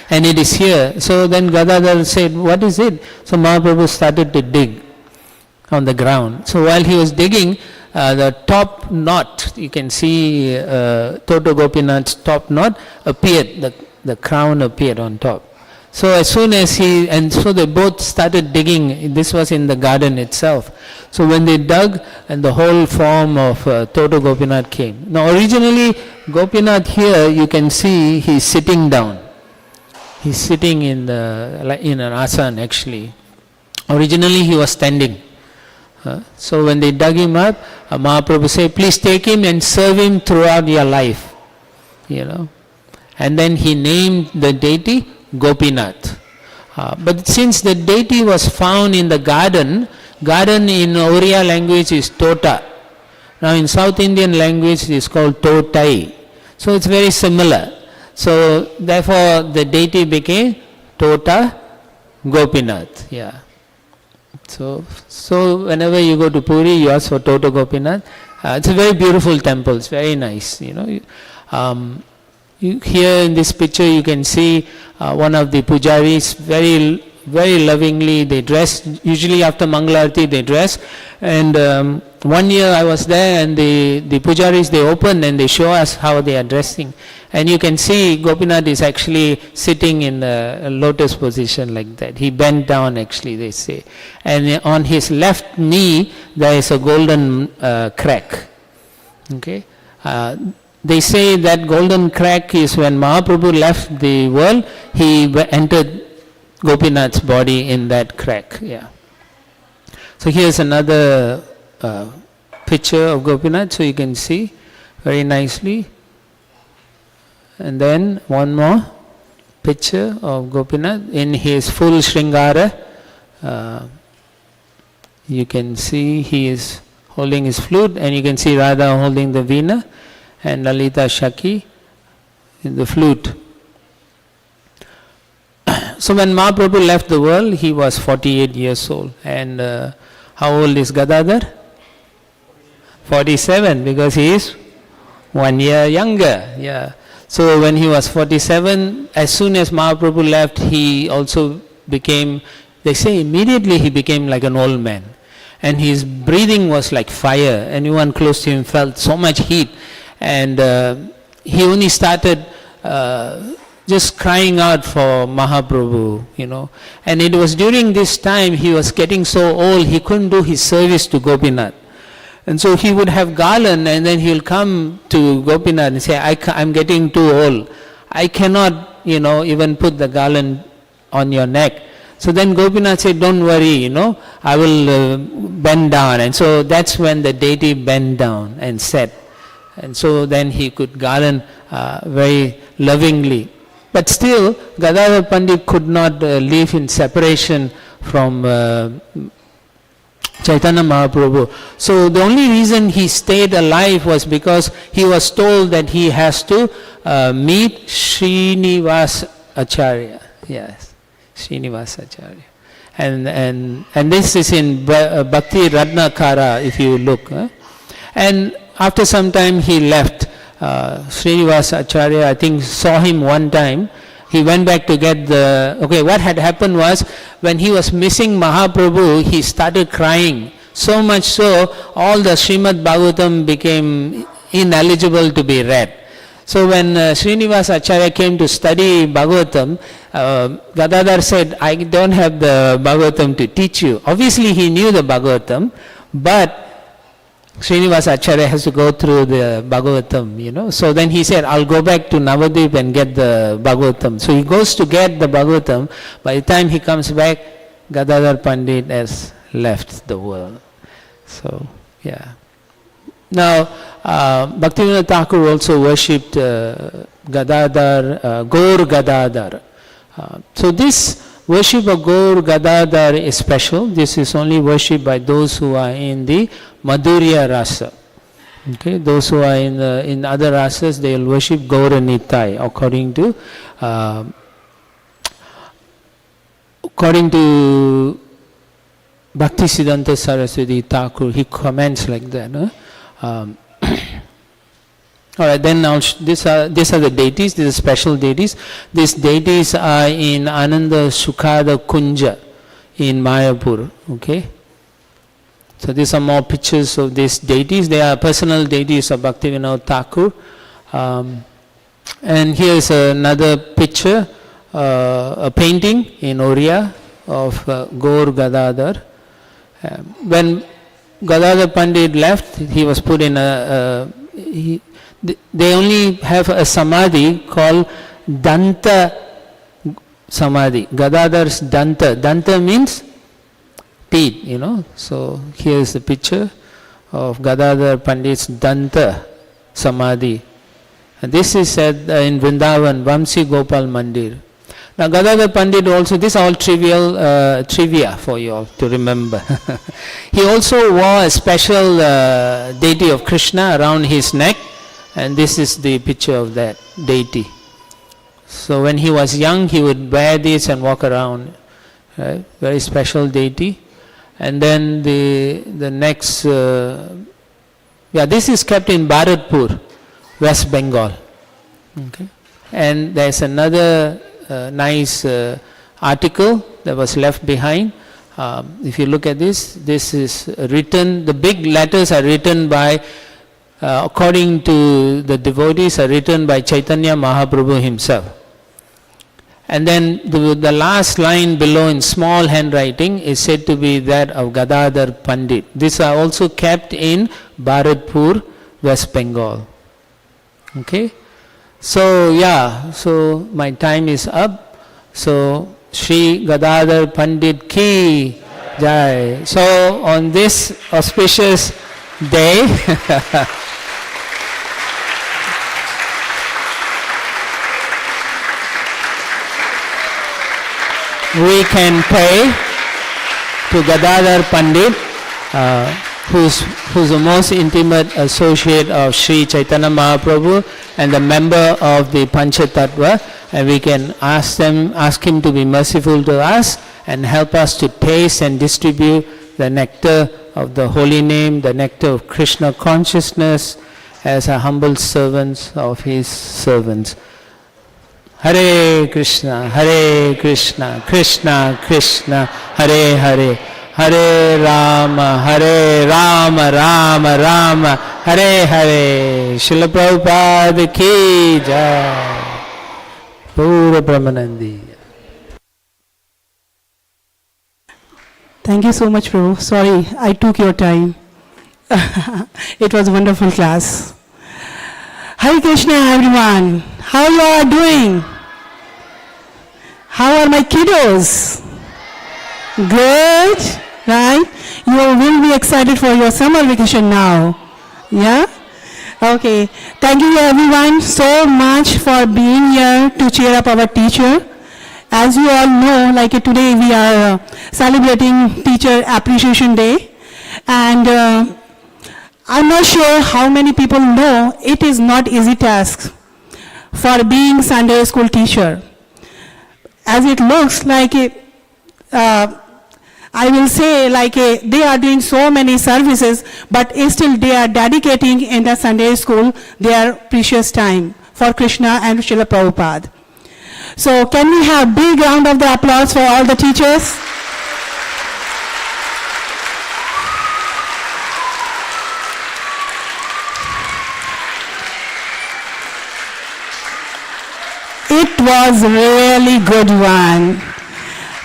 And it is here. So then Gadadhara said, what is it? So Mahaprabhu started to dig on the ground. So while he was digging, the top knot, you can see Toto Gopinath's top knot appeared, the crown appeared on top. So as soon as so they both started digging. This was in the garden itself. So when they dug, and the whole form of Toto Gopinath came. Now originally Gopinath here, you can see he's sitting down. He's sitting in an asana actually. Originally he was standing. So when they dug him up, Mahaprabhu said, please take him and serve him throughout your life. And then he named the deity Gopinath. But since the deity was found in the garden in Oriya language is Tota. Now in South Indian language it is called Totai. So it's very similar. So therefore the deity became Tota Gopinath. Yeah. So whenever you go to Puri, you ask for Toto Gopinath. It's a very beautiful temple. It's very nice. Here in this picture you can see one of the pujaris, very, very lovingly they dress. Usually after Mangalarti they dress. And one year I was there, and the pujaris, they open and they show us how they are dressing. And you can see Gopinath is actually sitting in a lotus position like that. He bent down actually, they say. And on his left knee there is a golden crack. Okay. They say that golden crack is when Mahaprabhu left the world, he entered Gopinath's body in that crack. Yeah. So here's another picture of Gopinath, so you can see very nicely. And then one more picture of Gopinath in his full Shringara. You can see he is holding his flute, and you can see Radha holding the veena, and Lalita Shaki in the flute. So when Mahaprabhu left the world, he was 48 years old. And how old is Gadadhara? 47, because he is 1 year younger. Yeah. So when he was 47, as soon as Mahaprabhu left, he also became, they say immediately he became like an old man. And his breathing was like fire. Anyone close to him felt so much heat. And he only started just crying out for Mahaprabhu, And it was during this time he was getting so old, he couldn't do his service to Gopinath. And so he would have garland, and then he'll come to Gopinath and say, I'm getting too old. I cannot, even put the garland on your neck. So then Gopinath said, don't worry, I will bend down. And so that's when the deity bent down and sat. And so then he could garland very lovingly. But still, Gadadhara Pandit could not live in separation from Chaitanya Mahaprabhu. So the only reason he stayed alive was because he was told that he has to meet Srinivas Acharya. Yes, Srinivas Acharya. And this is in Bhakti Ratnakara, if you look. And after some time he left. Srinivas Acharya, I think, saw him one time. He went back to get what had happened was, when he was missing Mahaprabhu, he started crying. So much so, all the Srimad Bhagavatam became ineligible to be read. So when Srinivas Acharya came to study Bhagavatam, Gadadhara said, I don't have the Bhagavatam to teach you. Obviously he knew the Bhagavatam, but Srinivas Acharya has to go through the Bhagavatam, So then he said, I'll go back to Navadvip and get the Bhagavatam. So he goes to get the Bhagavatam. By the time he comes back, Gadadhara Pandit has left the world. So, yeah. Now, Bhaktivinoda Thakur also worshipped Gadadhar, Gaur Gadadhar. So this worship of Gaur Gadadhar is special. This is only worshipped by those who are in the Madhurya Rasa. Okay, those who are in other rasas, they will worship Gaura Nitai according to Bhaktisiddhanta Saraswati Thakur. He comments like that. All right, then now these are the deities. These are special deities. These deities are in Ananda Sukhada Kunja in Mayapur. Okay. So these are more pictures of these deities. They are personal deities of Bhaktivinoda Thakur. And here is another picture, a painting in Oriya of Gaur Gadadhar. When Gadadhar Pandit left, he was put in they only have a samadhi called Danta Samadhi. Gadadhar's Danta. Danta means teeth, So here is the picture of Gadadhar Pandit's Danta Samadhi. And this is in Vrindavan, Vamsi Gopal Mandir. Now Gadadhar Pandit also, this is all trivia for you all to remember. He also wore a special deity of Krishna around his neck, and this is the picture of that deity. So when he was young, he would wear this and walk around. Right? Very special deity. And then the next, this is kept in Bharatpur, West Bengal. Okay. And there's another nice article that was left behind. If you look at this is written, the big letters are written by, according to the devotees, are written by Chaitanya Mahaprabhu himself. And then the last line below in small handwriting is said to be that of Gadadhar Pandit. These are also kept in Bharatpur, West Bengal. Okay. So so my time is up. So Shri Gadadhar Pandit ki jai. So on this auspicious day, we can pray to Gadadhar Pandit, who's the most intimate associate of Sri Chaitanya Mahaprabhu and a member of the Panchatattva, and we can ask him to be merciful to us and help us to taste and distribute the nectar of the holy name, the nectar of Krishna consciousness, as a humble servants of his servants. Hare Krishna, Krishna Krishna, Hare Hare, Hare Rama, Rama Rama, Hare Hare. Srila Prabhupada ki jai. Pura Brahmanandi. Thank you so much, Prabhu. Sorry, I took your time. It was a wonderful class. Hare Krishna, everyone. How you are doing? How are my kiddos? Good, right? You will be excited for your summer vacation now. Yeah? Okay. Thank you everyone so much for being here to cheer up our teacher. As you all know, like today we are celebrating Teacher Appreciation Day. And I'm not sure how many people know it is not easy task for being Sunday school teacher. As it looks like I will say they are doing so many services, but still they are dedicating in the Sunday school their precious time for Krishna and Srila Prabhupada. So can we have a big round of the applause for all the teachers? It was really good one.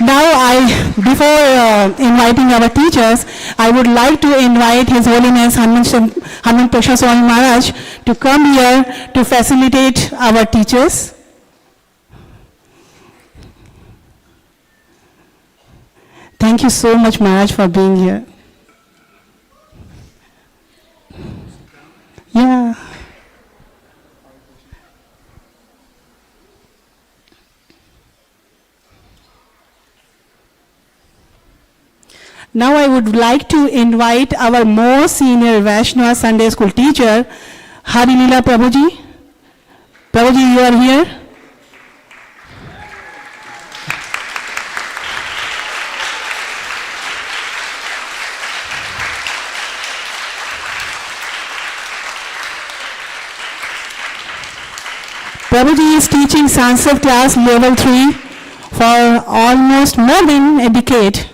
Now before inviting our teachers, I would like to invite His Holiness Hanuman Prasad Swami Maharaj to come here to facilitate our teachers. Thank you so much, Maharaj, for being here. Now I would like to invite our most senior Vaishnava Sunday School teacher, Harilila Prabhuji. Prabhuji, you are here. Prabhuji is teaching Sanskrit class level 3 for almost more than a decade.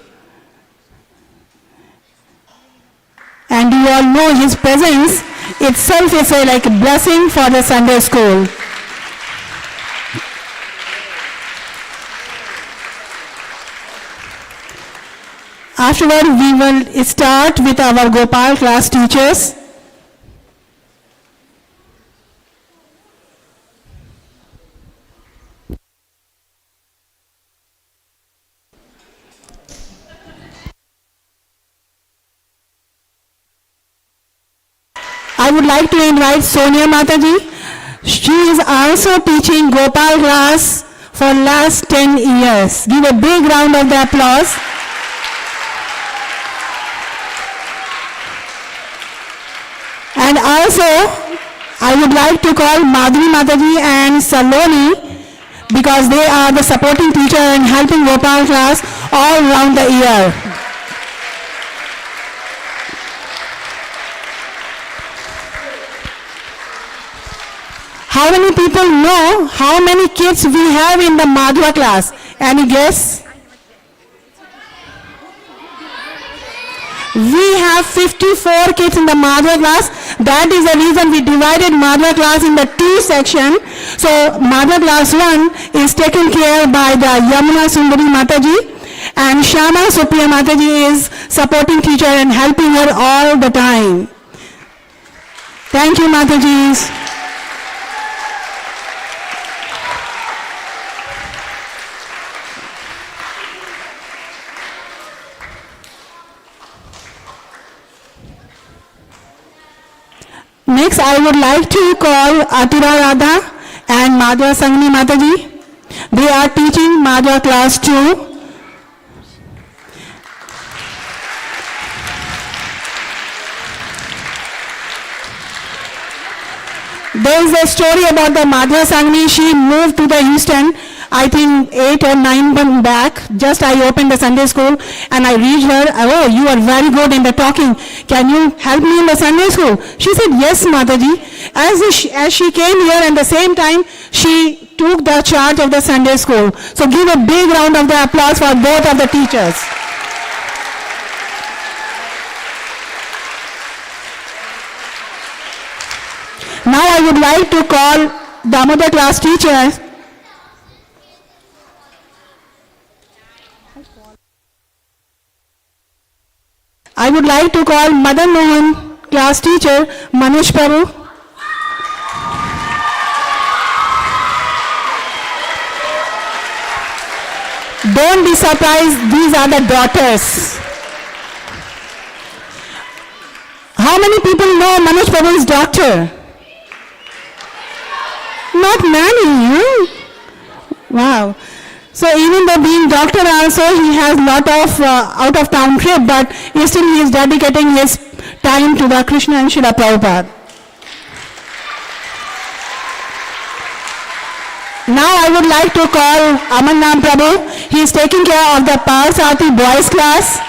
And you all know his presence itself is like a blessing for the Sunday school. Afterward, we will start with our Gopal class teachers. I would like to invite Sonia Mataji. She is also teaching Gopal class for last 10 years. Give a big round of the applause. And also, I would like to call Madhuri Mataji and Saloni because they are the supporting teacher and helping Gopal class all around the year. How many people know how many kids we have in the Madhva class? Any guess? We have 54 kids in the Madhva class. That is the reason we divided Madhva class in the 2 sections. So Madhva class 1 is taken care by the Yamuna Sundari Mataji, and Shama Supriya Mataji is supporting teacher and helping her all the time. Thank you, Matajis. Next, I would like to call Atura Radha and Madhva Sangni Mataji. They are teaching Madhva class 2. There is a story about the Madhva Sangni. She moved to the Houston, I think 8 or 9 months back. Just I opened the Sunday school and I reached her. Oh, you are very good in the talking. Can you help me in the Sunday school? She said, yes, Mataji. As she came here and the same time, she took the charge of the Sunday school. So give a big round of the applause for both of the teachers. Now I would like to call Damodar class teachers. I would like to call Madan Mohan class teacher Manish Prabhu. Don't be surprised, these are the daughters. How many people know Manish Prabhu is doctor? Not many, huh? Wow. So even though being doctor also, he has lot of out of town trip, but still he is dedicating his time to the Krishna and Srila Prabhupada. Now I would like to call Amannam Prabhu. He is taking care of the Parsati boys class.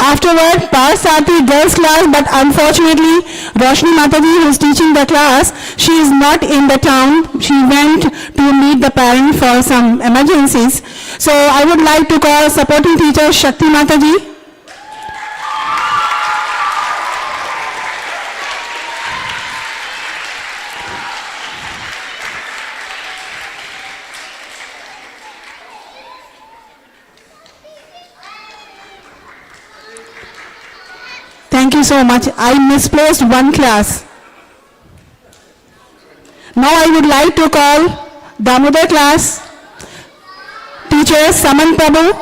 Afterward, Parsati girls class, but unfortunately, Roshni Mataji, who is teaching the class, she is not in the town. She went to meet the parent for some emergencies. So I would like to call supporting teacher Shakti Mataji. Thank you so much. I misplaced one class. Now I would like to call Damodar class teacher Saman Prabhu.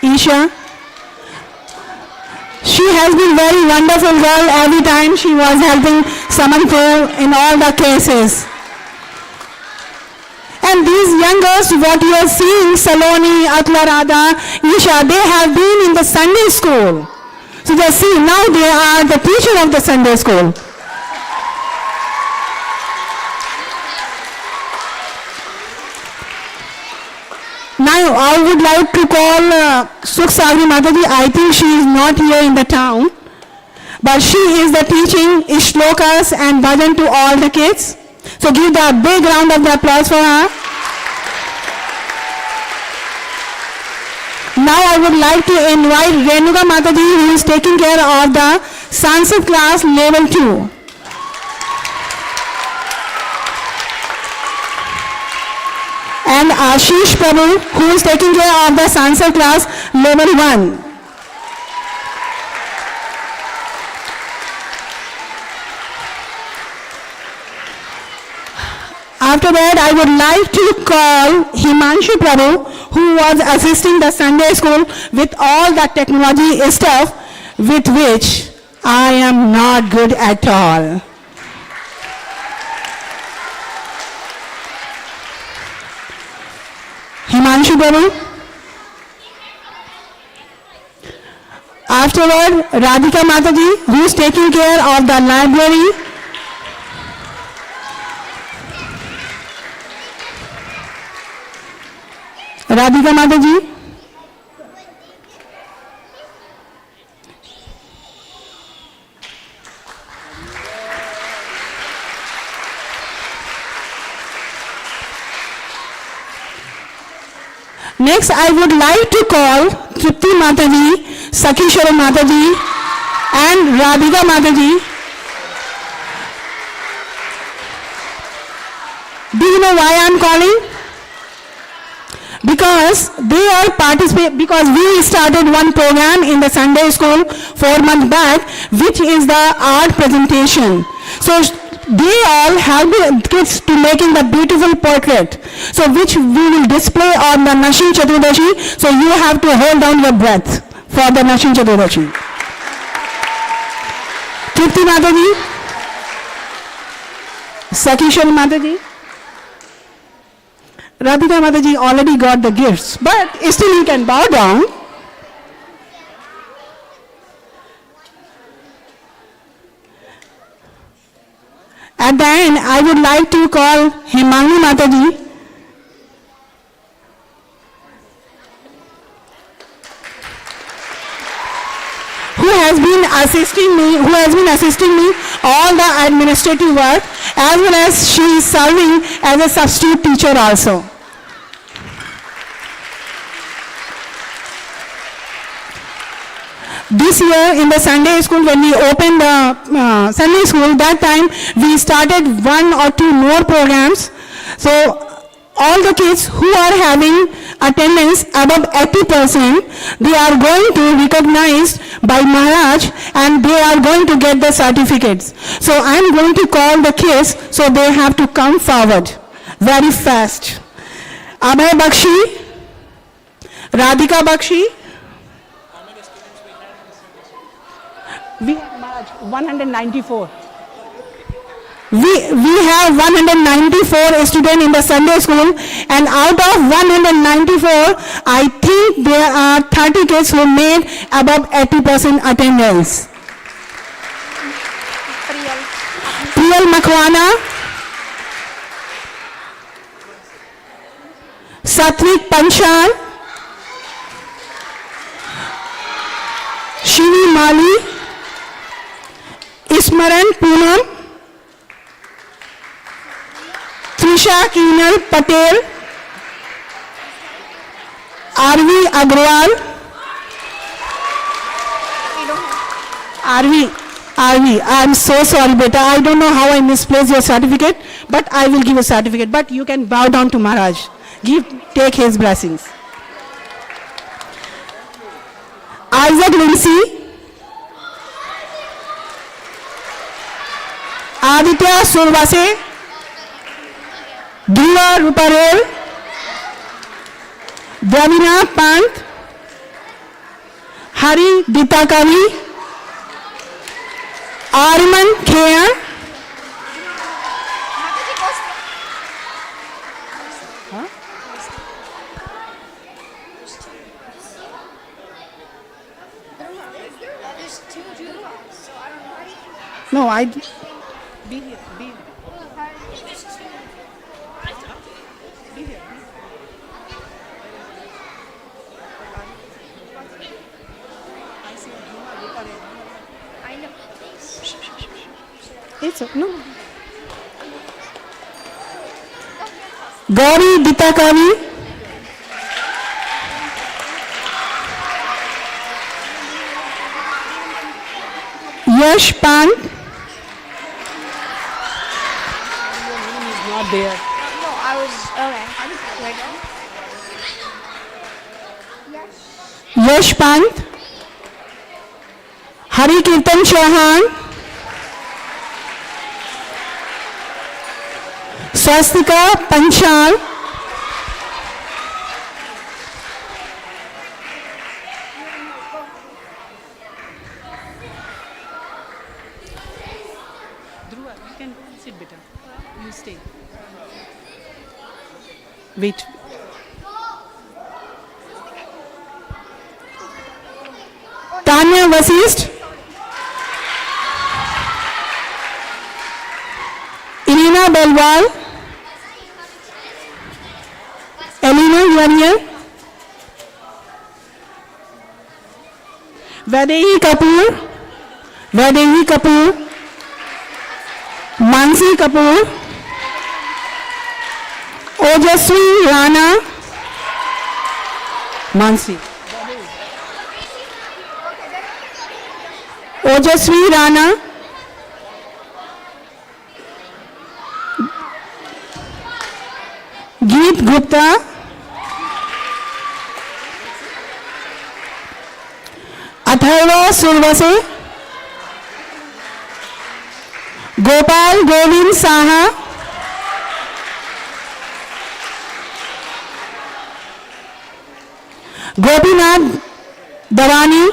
Isha. She has been very wonderful girl every time she was helping Samanpur in all the cases. And these young girls, what you are seeing, Saloni, Atla, Radha, Isha, they have been in the Sunday school. So just see, now they are the teacher of the Sunday school. Now I would like to call Sukh Sagri Mataji. I think she is not here in the town, but she is the teaching shlokas and bhajan to all the kids. So give the big round of applause for her. Now I would like to invite Renuka Mataji, who is taking care of the Sanskrit class level 2. And Ashish Prabhu, who is taking care of the Sanskrit class level 1. After that, I would like to call Himanshu Prabhu, who was assisting the Sunday school with all the technology stuff with which I am not good at all. Himanshu Prabhu. Afterward, Radhika Mataji, who is taking care of the library. Radhika Mataji. Next, I would like to call Tripti Mataji, Sakishwara Mataji, and Radhika Mataji. Do you know why I am calling? Because they are participating, because we started one program in the Sunday school 4 months back, which is the art presentation. So they all help the kids to making the beautiful portrait, so which we will display on the Nashin Chaturdashi. So you have to hold down your breath for the Nashin Chaturdashi. Tripti Mataji, Sakishwar Mataji. Radhika Mataji already got the gifts, but still you can bow down. At the end, I would like to call Himangi Mataji, who has been assisting me all the administrative work, as well as she is serving as a substitute teacher also. This year in the Sunday school, when we opened the Sunday school, that time we started 1 or 2 more programs. So all the kids who are having attendance above 80%, they are going to be recognized by Maharaj and they are going to get the certificates. So I am going to call the kids, so they have to come forward very fast. Abhay Bakshi, Radhika Bakshi. We have Maharaj 194. We have 194 students in the Sunday school, and out of 194, I think there are 30 kids who made above 80% attendance. Priyal Makhwana, Satvik Panchal, Shivi Mali, Ismaran Poonam, Trisha Kinal Patel, Arvi Agrawal, Arvi, I'm so sorry beta, I don't know how I misplaced your certificate, but I will give a certificate, but you can bow down to Maharaj, take his blessings. Isaac Lindsay, Aditya Survase, Dhruva Ruparel, Devina Pant, Hari Ditakavi, Arman Kher, no, I. Be here, be here. It's no. Gauri Ditakavi, Yash Pant, not there. No, I was okay. Yash Pant, Hari Kirtan Chauhan, Swastika Panchal, Dhruva, you can sit beta. You stay. Wait. Tanya Vasist, Irina Belwal, Elena, you are here. Vaidehi Kapoor, Vaidehi Kapoor, Mansi Kapoor, Ojaswi Rana, Mansi. Ojaswi Rana, Geet Gupta, Atharva Survase, Gopal Govind Saha, Gopinath Davani,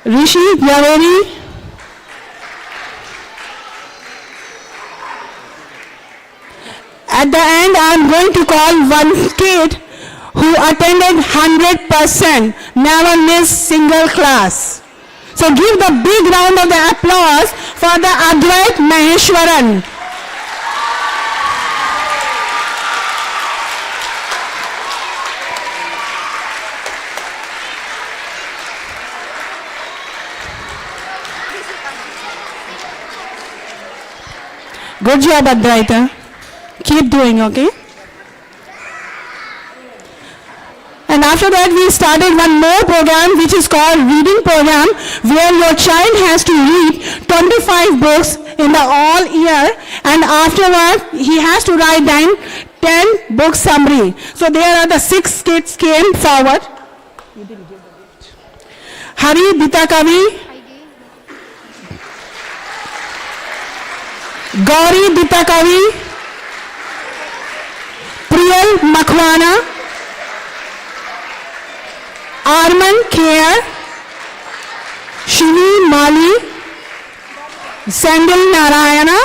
Rishi Javeri, at the end I am going to call one kid who attended 100%, never missed single class. So give the big round of the applause for the Advait Maheshwaran. Good job, Advaita. Keep doing, okay? And after that, we started one more program which is called reading program, where your child has to read 25 books in the all year, and afterward he has to write down 10 book summary. So there are the 6 kids came forward. Hari Ditakavi, Gauri Ditakavi, Priyal Makhwana, Arman Kher, Shini Mali, Sandal Narayana,